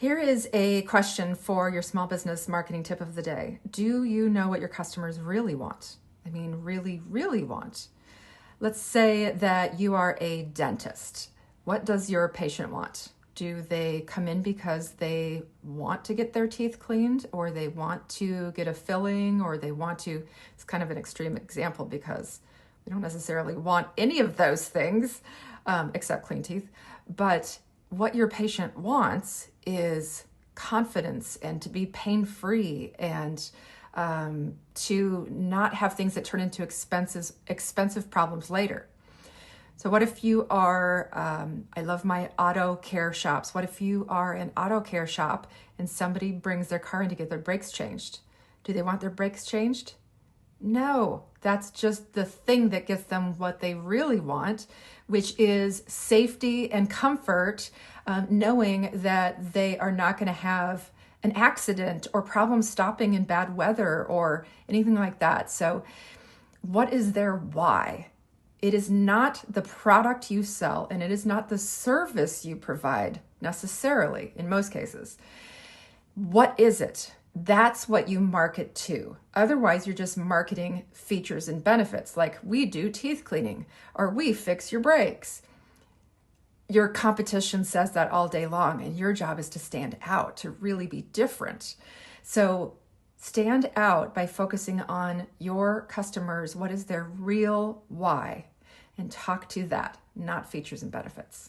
Here is a question for your small business marketing tip of the day. Do you know what your customers really want? I mean, really, really want. Let's say that you are a dentist. What does your patient want? Do they come in because they want to get their teeth cleaned, or they want to get a filling, or they want to, it's kind of an extreme example because we don't necessarily want any of those things except clean teeth. But what your patient wants is confidence and to be pain-free and to not have things that turn into expensive problems later. So what if you are, I love my auto care shops. What if you are an auto care shop and somebody brings their car in to get their brakes changed? Do they want their brakes changed? No, that's just the thing that gets them what they really want, which is safety and comfort, knowing that they are not going to have an accident or problems stopping in bad weather or anything like that. So what is their why? It is not the product you sell, and it is not the service you provide necessarily in most cases. What is it? That's what you market to. Otherwise, you're just marketing features and benefits, like we do teeth cleaning or we fix your brakes. Your competition says that all day long, and your job is to stand out, to really be different. So stand out by focusing on your customers. What is their real why? And talk to that, not features and benefits.